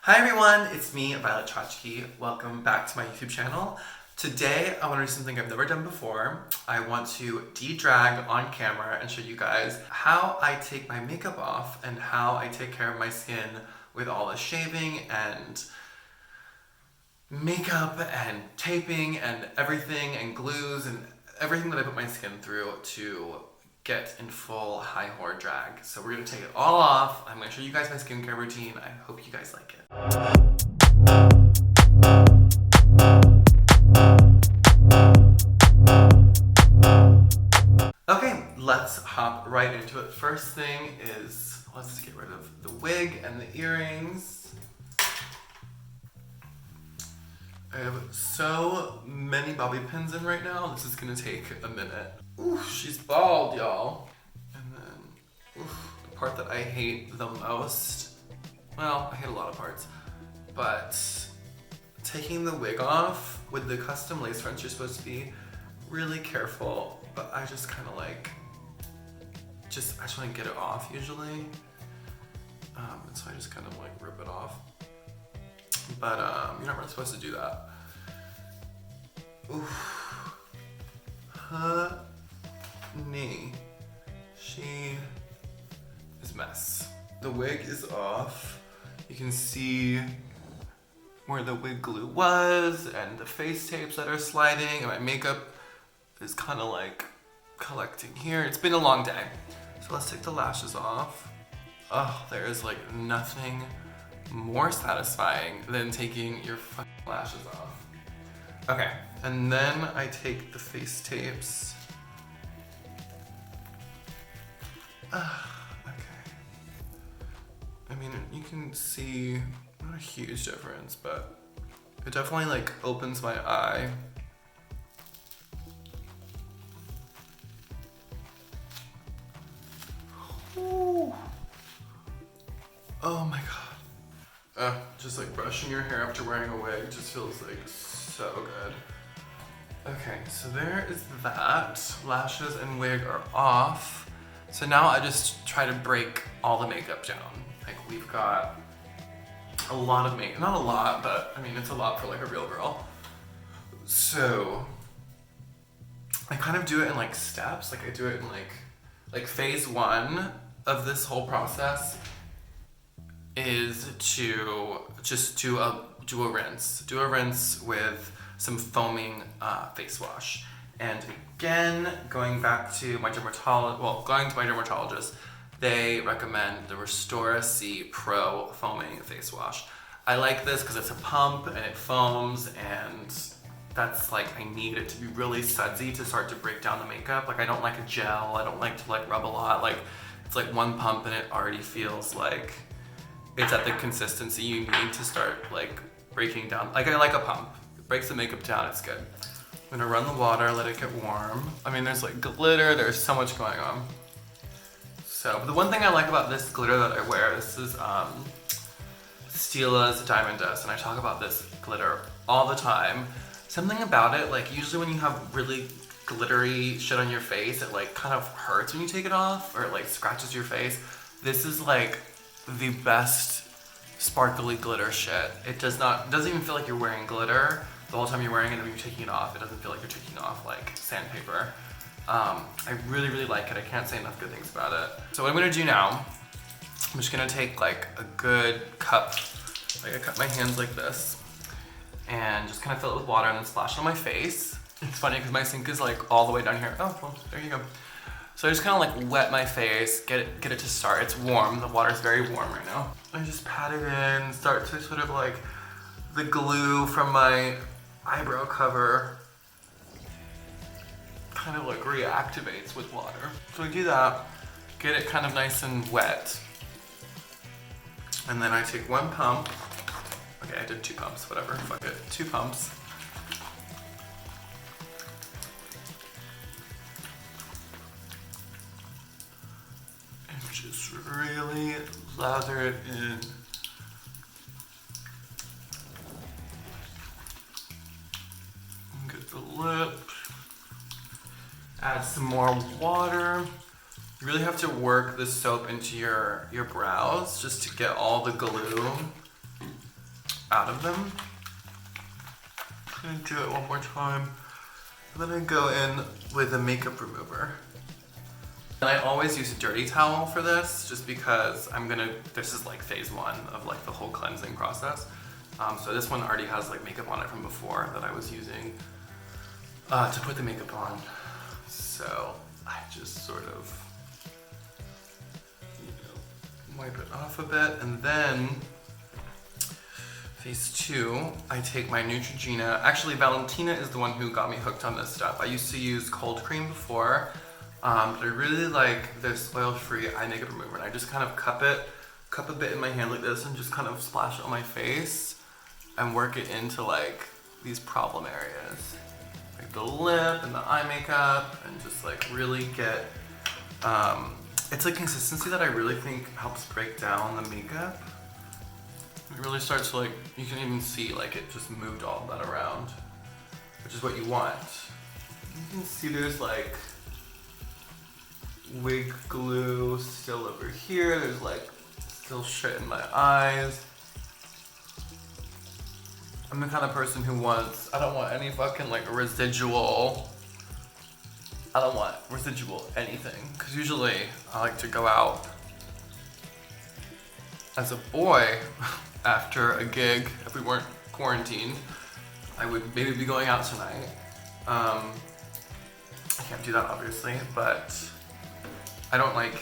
Hi everyone, it's me, Violet Chachki. Welcome back to my YouTube channel. Today I want to do something I've never done before. I want to de-drag on camera and show you guys how I take my makeup off and how I take care of my skin with all the shaving and makeup and taping and everything and glues and everything that I put my skin through to get in full high hor drag. So we're gonna take it all off. I'm gonna show you guys my skincare routine. I hope you guys like it. Okay, let's hop right into it. First thing is, let's get rid of the wig and the earrings. I have so many bobby pins in right now. This is gonna take a minute. Ooh, she's bald, y'all. And then, the part that I hate the most, well, I hate a lot of parts, but taking the wig off with the custom lace fronts, you're supposed to be really careful, but I just kind of like, I just want to get it off usually. And so I just kind of like rip it off. But you're not really supposed to do that. Oof. Honey. She is a mess. The wig is off. You can see where the wig glue was and the face tapes that are sliding, and my makeup is kind of like collecting here. It's been a long day. So let's take the lashes off. Oh, there is like nothing more satisfying than taking your fucking lashes off. Okay, and then I take the face tapes. Okay. I mean, you can see not a huge difference, but it definitely like opens my eye. Ooh. Oh my god. Just like brushing your hair after wearing a wig just feels like so good. Okay, so there is that. Lashes and wig are off. So now I just try to break all the makeup down. Like we've got a lot of makeup, not a lot, but I mean it's a lot for like a real girl. So I kind of do it in like steps. Like I do it in like phase one of this whole process is to just do a rinse. Do a rinse with some foaming face wash. And again, going to my dermatologist, they recommend the Restore C Pro Foaming Face Wash. I like this because it's a pump and it foams, and that's like, I need it to be really sudsy to start to break down the makeup. Like I don't like a gel, I don't like to like rub a lot. Like it's like one pump and it already feels like it's at the consistency you need to start like breaking down. Like I like a pump. It breaks the makeup down, it's good. I'm gonna run the water, let it get warm. I mean, there's like glitter, there's so much going on. So, the one thing I like about this glitter that I wear, this is Stila's Diamond Dust, and I talk about this glitter all the time. Something about it, like usually when you have really glittery shit on your face, it like kind of hurts when you take it off, or it like scratches your face. This is like the best sparkly glitter shit. It doesn't even feel like you're wearing glitter the whole time you're wearing it, and when you're taking it off, it doesn't feel like you're taking off like sandpaper. I really, really like it. I can't say enough good things about it. So what I'm gonna do now, I'm just gonna take like a good cup, like I cup my hands like this, and just kind of fill it with water and then splash it on my face. It's funny because my sink is like all the way down here. Oh, well, there you go. So I just kind of like wet my face, get it to start. It's warm, the water's very warm right now. I just pat it in, start to sort of like the glue from my eyebrow cover kind of like reactivates with water. So I do that, get it kind of nice and wet. And then I take one pump. Okay, I did 2 pumps, whatever, fuck it. 2 pumps. And just really lather it in. Get the lip. Add some more water. You really have to work the soap into your brows just to get all the glue out of them. I'm gonna do it one more time. And then I go in with a makeup remover. And I always use a dirty towel for this, just because this is like phase one of like the whole cleansing process. So this one already has like makeup on it from before that I was using to put the makeup on. So I just sort of, wipe it off a bit, and then phase two, I take my Neutrogena. Actually, Valentina is the one who got me hooked on this stuff. I used to use cold cream before, but I really like this oil-free eye makeup remover, and I just kind of cup a bit in my hand like this and just kind of splash it on my face and work it into like these problem areas. Like the lip and the eye makeup, and just like really get, it's like consistency that I really think helps break down the makeup. It really starts to like, you can even see like it just moved all that around, which is what you want. You can see there's like wig glue still over here. There's like still shit in my eyes. I'm the kind of person who I don't want any fucking like residual, I don't want residual anything. Cause usually I like to go out as a boy after a gig. If we weren't quarantined, I would maybe be going out tonight. I can't do that obviously, but I don't like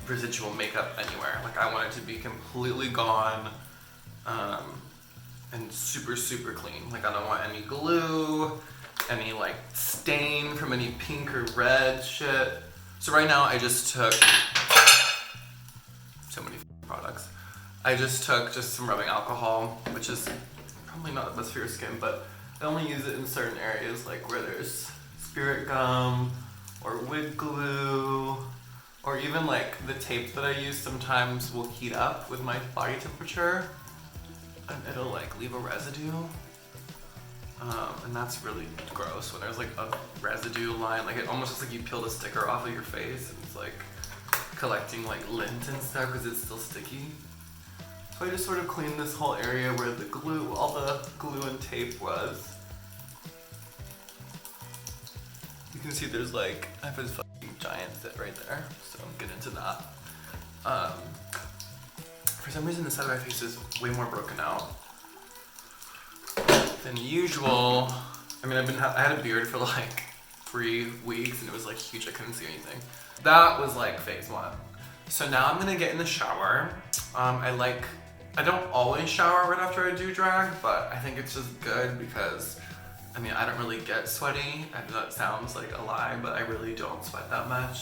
residual makeup anywhere. Like I want it to be completely gone, and super, super clean. Like I don't want any glue, any like stain from any pink or red shit. So right now I just took so many products. I just took some rubbing alcohol, which is probably not the best for your skin, but I only use it in certain areas, like where there's spirit gum or wig glue, or even like the tape that I use sometimes will heat up with my body temperature and it'll like leave a residue. And that's really gross when there's like a residue line. Like it almost looks like you peeled a sticker off of your face and it's like collecting like lint and stuff because it's still sticky. So I just sort of cleaned this whole area where the glue, all the glue and tape was. You can see there's like, I have this fucking giant zit right there, so I'll get into that. For some reason this side of my face is way more broken out than usual. I mean, I had a beard for like 3 weeks and it was like huge, I couldn't see anything. That was like phase one. So now I'm gonna get in the shower. I don't always shower right after I do drag, but I think it's just good because, I mean, I don't really get sweaty. I know that sounds like a lie, but I really don't sweat that much.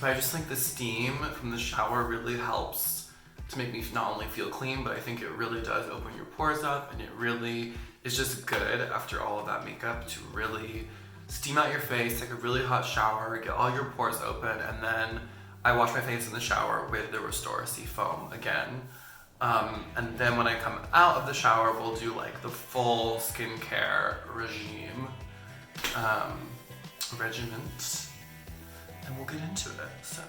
But I just think the steam from the shower really helps to make me not only feel clean, but I think it really does open your pores up, and it really is just good after all of that makeup to really steam out your face, take a really hot shower, get all your pores open, and then I wash my face in the shower with the Restore C foam again. And then when I come out of the shower, we'll do like the full skincare regiment, and we'll get into it. So,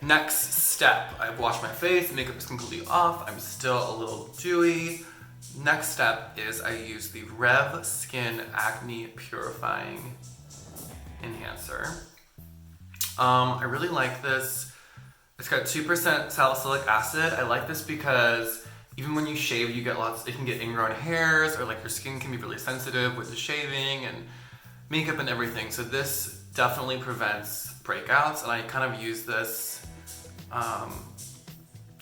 next step, I've washed my face, makeup is completely off, I'm still a little dewy. Next step is I use the Rev Skin Acne Purifying Enhancer. I really like this. It's got 2% salicylic acid. I like this because even when you shave, you get it can get ingrown hairs, or like your skin can be really sensitive with the shaving and makeup and everything. So this definitely prevents breakouts, and I kind of use this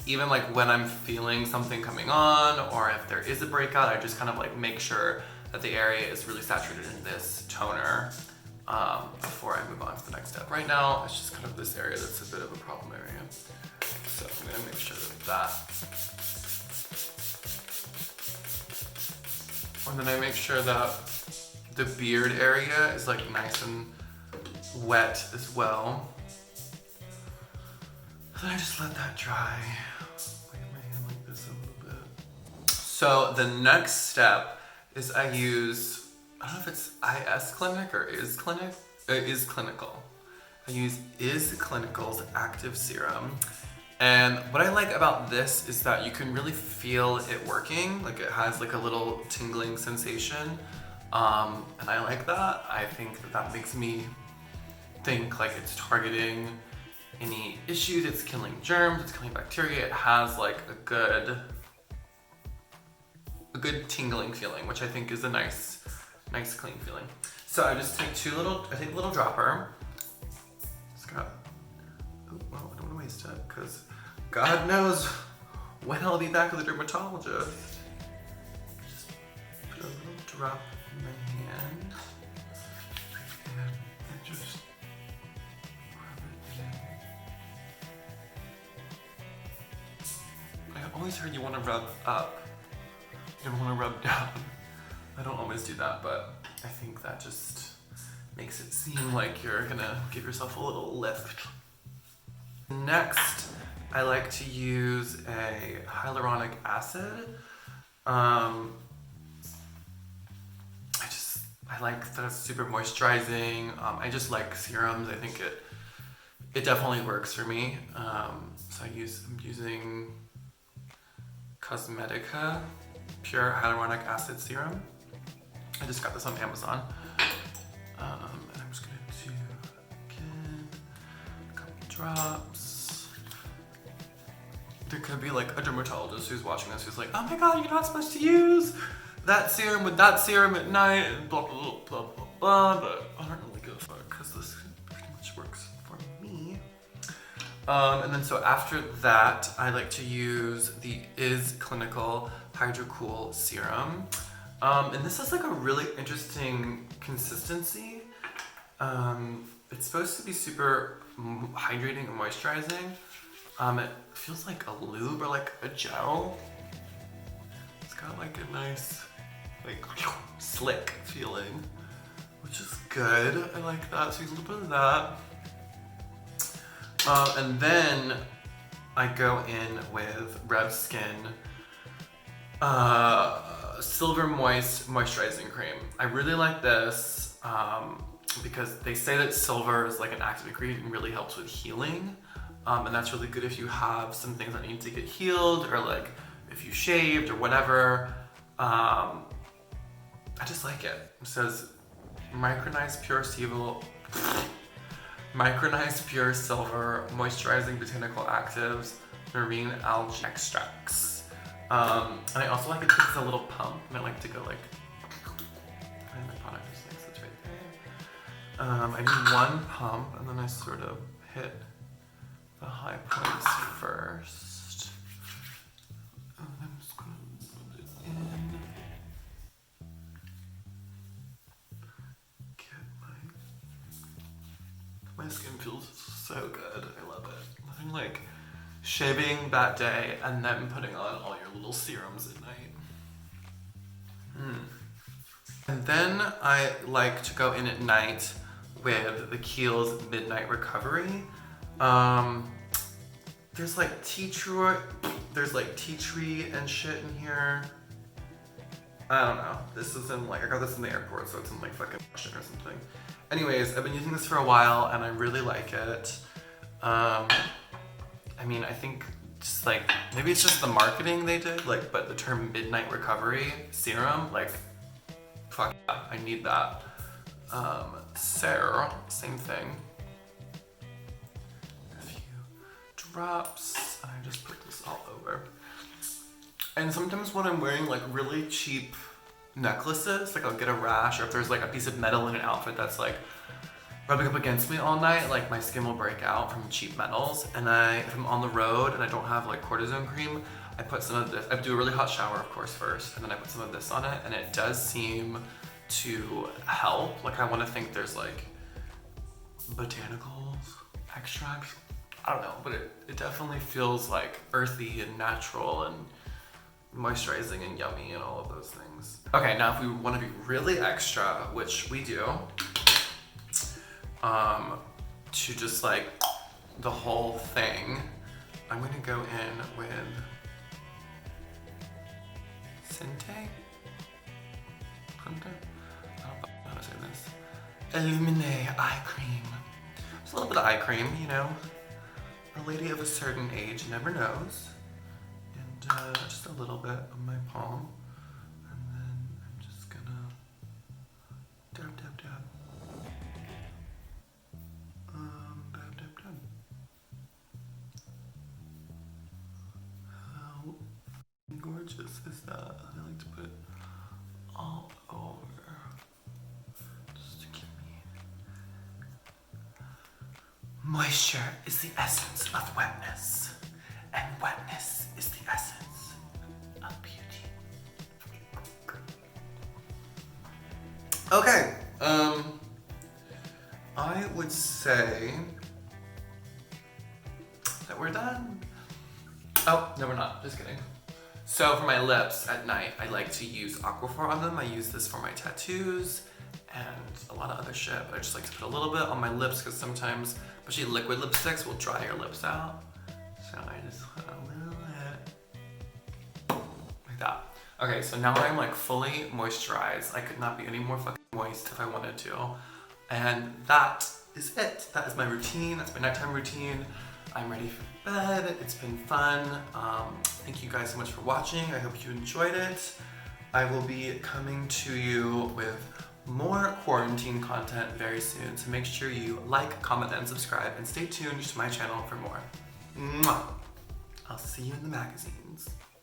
even like when I'm feeling something coming on, or if there is a breakout, I just kind of like make sure that the area is really saturated in this toner before I move on to the next step. Right now, it's just kind of this area that's a bit of a problem area. So I'm gonna make sure that and then I make sure that the beard area is like nice and wet as well. Then I just let that dry. Wave my hand like this a little bit. So the next step is I use, I don't know if it's IS Clinic or Is Clinic, Is Clinical. I use Is Clinical's Active Serum. And what I like about this is that you can really feel it working. Like it has like a little tingling sensation. And I like that. I think that makes me think like it's targeting any issues, it's killing germs, it's killing bacteria. It has like a good tingling feeling, which I think is a nice clean feeling. So I just take I take a little dropper. It's got, oh, well, I don't want to waste it because God knows when I'll be back with a dermatologist. Just put a little drop in my hand. And I just rub it in. I always heard you want to rub up. You don't want to rub down. I don't always do that, but I think that just makes it seem like you're gonna give yourself a little lift. Next, I like to use a hyaluronic acid. I like that it's super moisturizing. I just like serums. I think it definitely works for me. So I'm using Cosmetica Pure Hyaluronic Acid Serum. I just got this on Amazon. And I'm just gonna do, again, a couple drops. There could be like a dermatologist who's watching this who's like, oh my God, you're not supposed to use that serum with that serum at night, and blah, blah, blah, blah, blah, blah. But I don't really give a fuck because this pretty much works for me. And then so after that, I like to use the Is Clinical Hydrocool Serum. And this is like a really interesting consistency. It's supposed to be super hydrating and moisturizing. It feels like a lube or like a gel. It's got like a nice, like slick feeling, which is good. I like that. So use a little bit of that. And then I go in with Rev Skin Silver Moist Moisturizing Cream. I really like this because they say that silver is like an active ingredient and really helps with healing. And that's really good if you have some things that need to get healed, or like if you shaved or whatever. I just like it. It says micronized pure silver moisturizing botanical actives, marine algae extracts. And I also like it because it's a little pump, and I like to go like, and my product is nice, it's right there. I do one pump, and then I sort of hit the high points first. And I'm just gonna put it in. My skin feels so good. I love it. Nothing like shaving that day and then putting on all your little serums at night. And then I like to go in at night with the Kiehl's Midnight Recovery. There's like tea tree and shit in here. I don't know. This is in like, I got this in the airport, so it's in like fucking Russian or something. Anyways, I've been using this for a while and I really like it. I mean, I think just like, maybe it's just the marketing they did, like, but the term Midnight Recovery Serum, like, fuck yeah, I need that. So, same thing. A few drops, and I just put this all over. And sometimes when I'm wearing like really cheap necklaces, like I'll get a rash, or if there's like a piece of metal in an outfit that's like rubbing up against me all night, like my skin will break out from cheap metals. And if I'm on the road and I don't have like cortisone cream, I put some of this, I do a really hot shower of course first, and then I put some of this on it, and it does seem to help. Like I want to think there's like botanicals, extracts, I don't know, but it definitely feels like earthy and natural and moisturizing and yummy and all of those things. Okay, now if we want to be really extra, which we do, to just like the whole thing, I'm gonna go in with Sente? I don't know how to say this. Illumine Eye Cream. a little bit of eye cream, you know. A lady of a certain age never knows. And just a little bit on my palm. And then I'm just gonna dab, dab, dab. Dab, dab, dab. How gorgeous is that? I like to put it all over. Just to keep me. Moisture is the essence of wetness, and wetness is the essence of beauty. Okay, I would say that we're done. Oh, no we're not, just kidding. So for my lips at night, I like to use Aquaphor on them. I use this for my tattoos and a lot of other shit, but I just like to put a little bit on my lips because sometimes, especially liquid lipsticks, will dry your lips out. So I just put a little bit like that. Okay, so now I'm like fully moisturized. I could not be any more fucking moist if I wanted to. And that is it. That is my routine. That's my nighttime routine. I'm ready for bed. It's been fun. Thank you guys so much for watching. I hope you enjoyed it. I will be coming to you with more quarantine content very soon. So make sure you like, comment, and subscribe, and stay tuned to my channel for more. Mwah. I'll see you in the magazines.